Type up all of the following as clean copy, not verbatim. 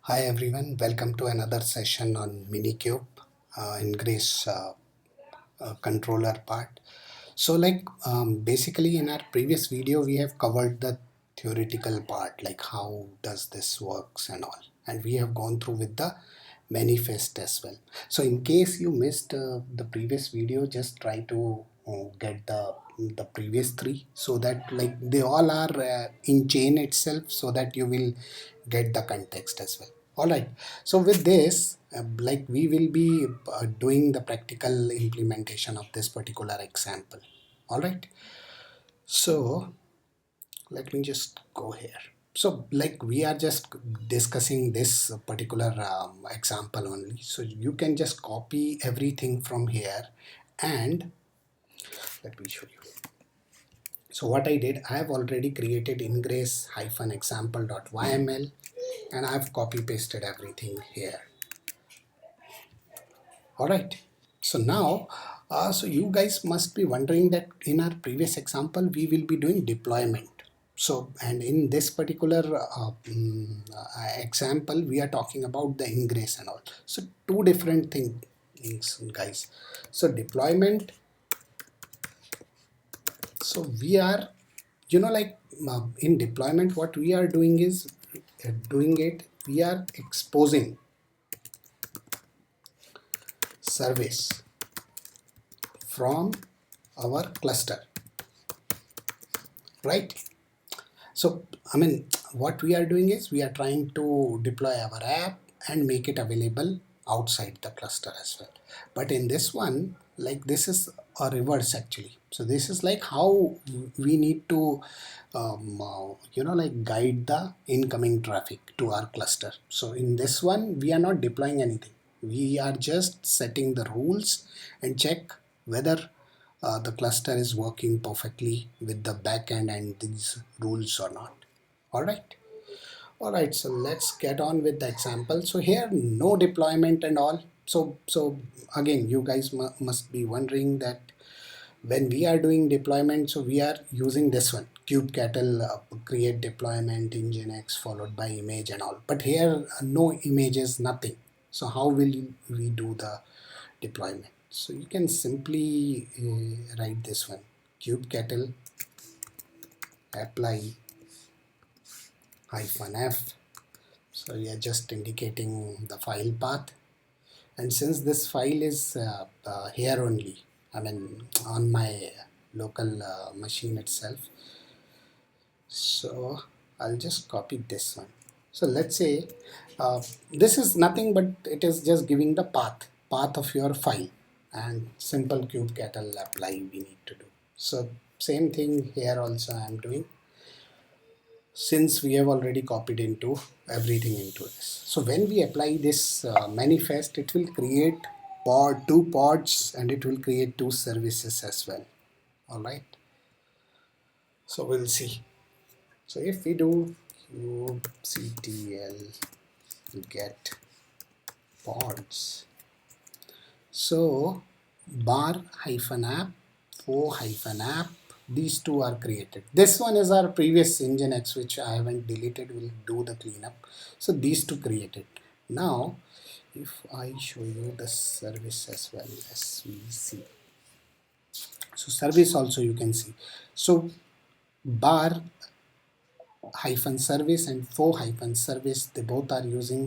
Hi everyone, welcome to another session on Minikube, Ingress controller part. So basically in our previous video we have covered the theoretical part, like how does this works and all, and we have gone through with the manifest as well. So in case you missed the previous video, just try to get the previous three, so that like they all are in chain itself, so that you will get the context as well. All right, so with this like we will be doing the practical implementation of this particular example. All right, so let me just go here. So like we are just discussing this particular example only, so you can just copy everything from here, and let me show you. So what I did, I have already created ingress -example.yml, and I've copy pasted everything here. All right, so now so you guys must be wondering that in our previous example we will be doing deployment. So, and in this particular example we are talking about the ingress and all. So two different things, guys. So deployment, so we are, in deployment what we are doing is we are exposing service from our cluster, right? So, I mean, what we are doing is we are trying to deploy our app and make it available outside the cluster as well. But in this one, like this is a reverse actually. So this is like how we need to, like guide the incoming traffic to our cluster. So in this one, we are not deploying anything. We are just setting the rules and check whether the cluster is working perfectly with the backend and these rules or not. All right, so let's get on with the example. So here no deployment and all. So again, you guys must be wondering that when we are doing deployment, so we are using this one, kubectl create deployment nginx followed by image and all, but here no images, nothing. So how will we do the deployment? So you can simply write this one, kubectl apply -f. So we are just indicating the file path, and since this file is here only, I mean on my local machine itself, so I'll just copy this one. So let's say this is nothing but it is just giving the path of your file, and simple kubectl apply we need to do. So same thing here also I am doing, since we have already copied into everything into this. So when we apply this manifest, it will create two pods, and it will create two services as well. All right, so we'll see. So if we do kubectl get pods, so bar -app -app, these two are created. This one is our previous nginx, which I haven't deleted, will do the cleanup. So these two created. Now if I show you the service as well, svc, so service also you can see. So bar -service and -service, they both are using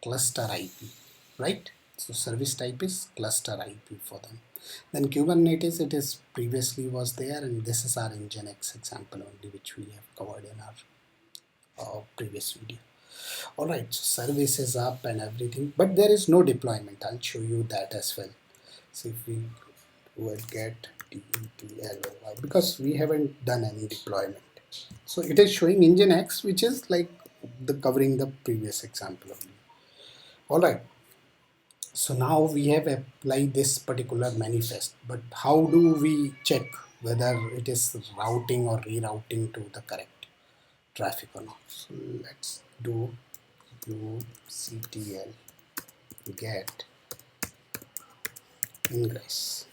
cluster IP, right? So service type is cluster IP for them. Then Kubernetes, it is previously was there, and this is our nginx example only, which we have covered in our previous video. All right, so service is up and everything, but there is no deployment. I'll show you that as well. So if we would get deploy, because we haven't done any deployment, so it is showing nginx, which is like the covering the previous example only. All right, so now we have applied this particular manifest, but how do we check whether it is routing or rerouting to the correct traffic or not? So let's do kubectl get ingress.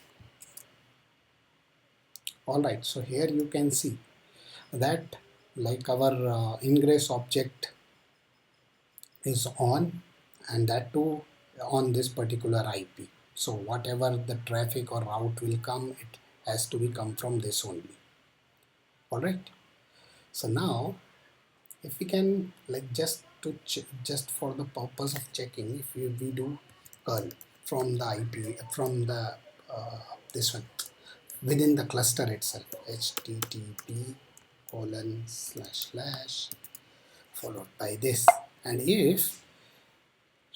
All right, so here you can see that like our ingress object is on, and that too on this particular IP. So whatever the traffic or route will come, it has to be come from this only. Alright. So now if we can, like, just for the purpose of checking, if we do curl from the IP, from the this one within the cluster itself, http colon slash slash followed by this, and if,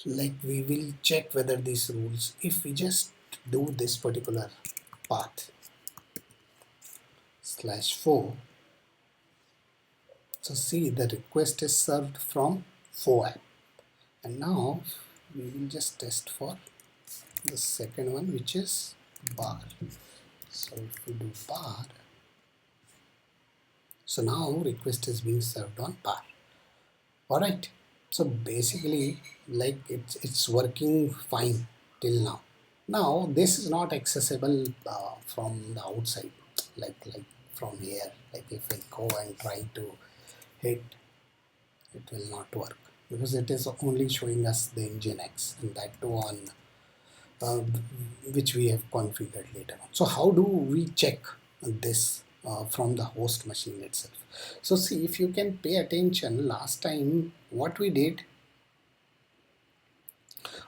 like, we will check whether these rules, if we just do this particular path /4, so see the request is served from 4 app. And now we will just test for the second one, which is bar. So if we do bar, so now request is being served on bar. Alright, so basically, like, it's working fine till now. Now this is not accessible from the outside, like from here. Like if I go and try to hit, it will not work because it is only showing us the Nginx, and that too on uh, which we have configured later on. So how do we check this from the host machine itself? So see, if you can pay attention, last time what we did,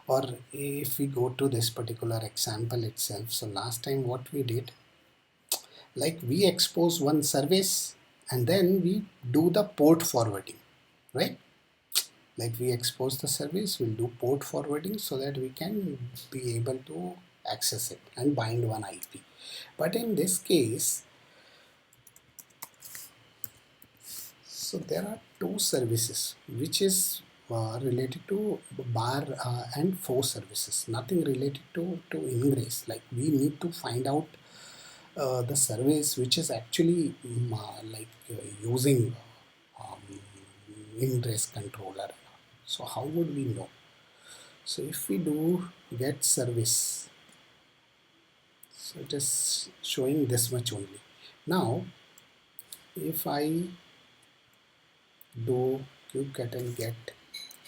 or if we go to this particular example itself, so last time what we did, like, we expose one service and then we do the port forwarding, right? Like, we expose the service, we'll do port forwarding so that we can be able to access it and bind one IP. But in this case, so there are two services which is related to bar and 4 services, nothing related to Ingress. Like, we need to find out the service which is actually using um, Ingress controller. So how would we know? So if we do get service, so it is showing this much only. Now if I do kubectl get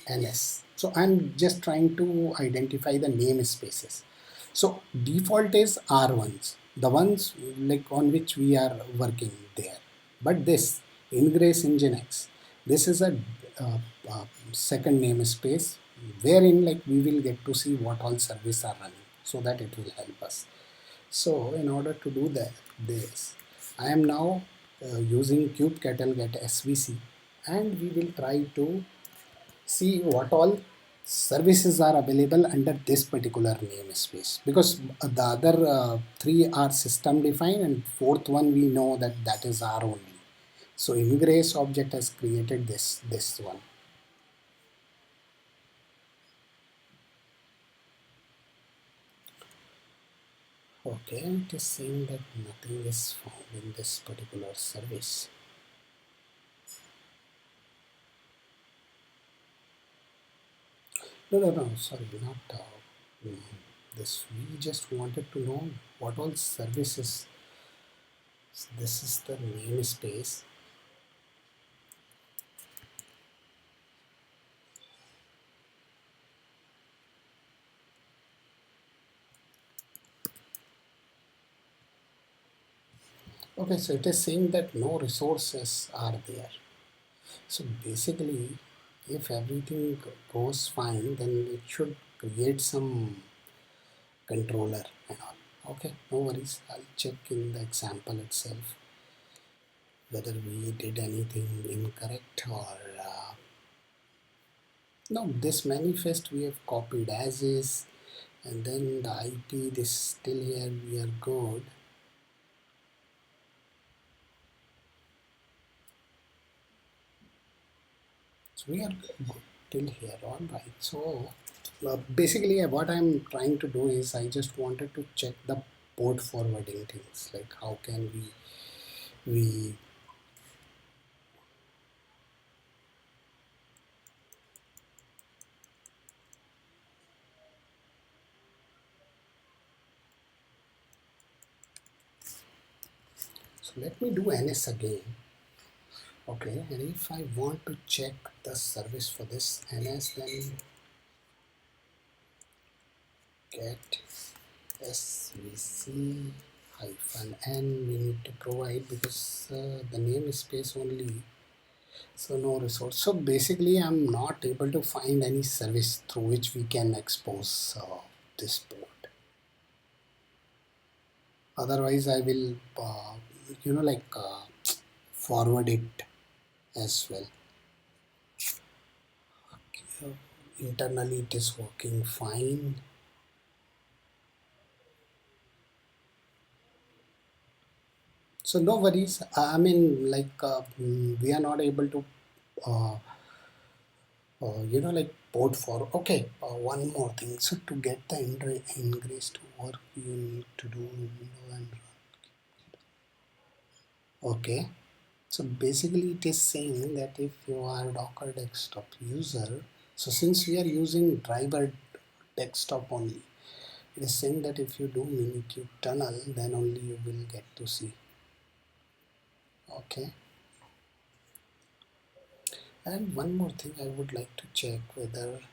ls, so I'm just trying to identify the namespaces. So default is R1s, the ones like on which we are working there. But this Ingress Nginx, this is a second namespace wherein, like, we will get to see what all services are running, so that it will help us. So in order to do this, I am now using kubectl get svc, and we will try to see what all services are available under this particular namespace, because the other three are system defined, and fourth one we know that is R only. So Ingress object has created this one. Okay, it is saying that nothing is found in this particular service. No, sorry, not this. We just wanted to know what all services. So this is the namespace. Okay, so it is saying that no resources are there. So basically, if everything goes fine, then it should create some controller and all. Okay, no worries. I'll check in the example itself whether we did anything incorrect or no. This manifest we have copied as is, and then the IP, this still here, we are good. So we are good till here. All right. So basically, what I'm trying to do is I just wanted to check the port forwarding things, like how can we so let me do ns again. Okay, and if I want to check the service for this NS, then get svc hyphen n we need to provide, because the namespace only, so no resource. So basically I'm not able to find any service through which we can expose this port. Otherwise I will forward it as well. Internally it is working fine. So no worries. I mean, we are not able to, uh, port for. Okay, one more thing. So to get the Ingress to work, you need to do okay. So basically, it is saying that if you are a Docker desktop user, so since we are using driver desktop only, it is saying that if you do Minikube tunnel, then only you will get to see. Okay. And one more thing, I would like to check whether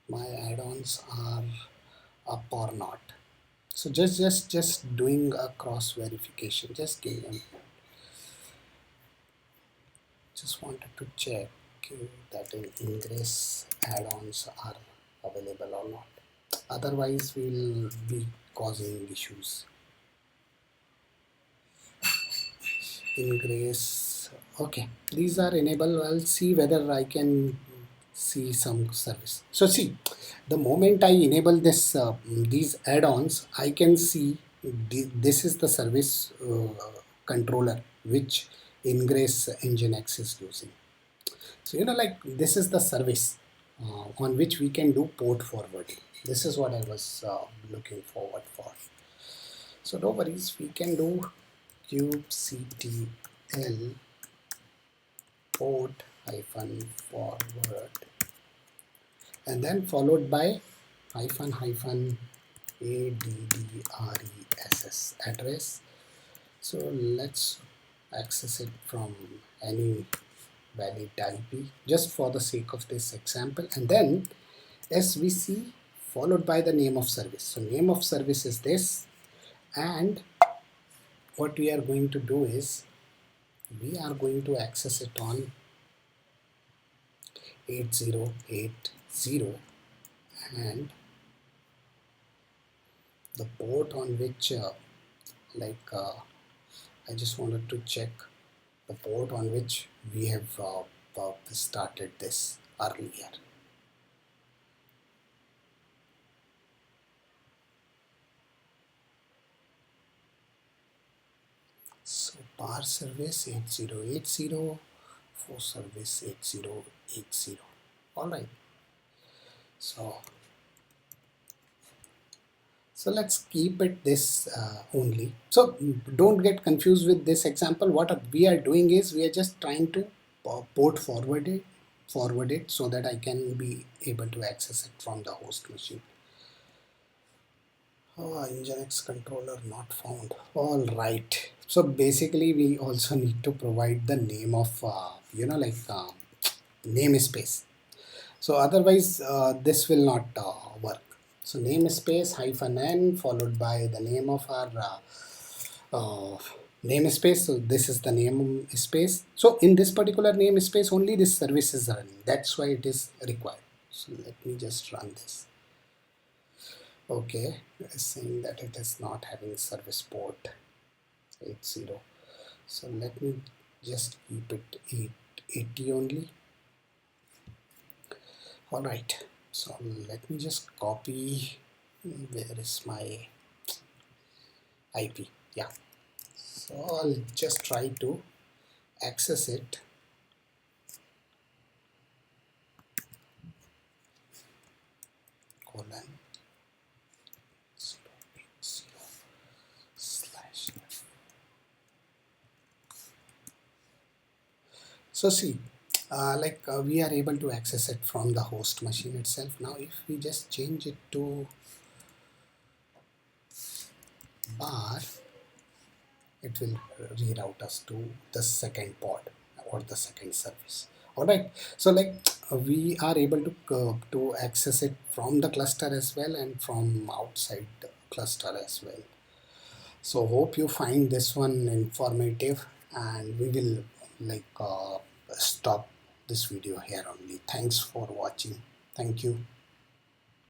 my add-ons are up or not. So just doing a cross verification. Just give me a minute. Just wanted to check that in Ingress add-ons are available or not. Otherwise, we'll be causing issues. Ingress. Okay, these are enabled. I'll see whether I can see some service. So see, the moment I enable this these add-ons, I can see this is the service controller which Ingress Nginx is using. So this is the service on which we can do port forwarding. This is what I was looking forward for. So no worries, we can do kubectl port hyphen forward, and then followed by hyphen hyphen address address. So let's access it from any valid IP just for the sake of this example, and then svc followed by the name of service. So name of service is this, and what we are going to do is we are going to access it on 8080, and the port on which I just wanted to check the port on which we have started this earlier. So bar service 8080, for service 8080. All right. So let's keep it this only. So don't get confused with this example. What we are doing is we are just trying to port forward it so that I can be able to access it from the host machine. Oh, Nginx controller not found. All right. So basically, we also need to provide the name of namespace. So otherwise, this will not work. So namespace hyphen n followed by the name of our namespace. So this is the namespace. So in this particular namespace, only this service is running. That's why it is required. So let me just run this. Okay, it is saying that it is not having service port 80. So let me just keep it 80 only. All right, so let me just copy. Where is my IP? Yeah, so I'll just try to access it. Colon slash. So see, we are able to access it from the host machine itself. Now if we just change it to bar it will reroute us to the second pod or the second service. All right, so like we are able to access it from the cluster as well and from outside the cluster as well. So hope you find this one informative, and we will like stop this video here only. Thanks for watching. Thank you.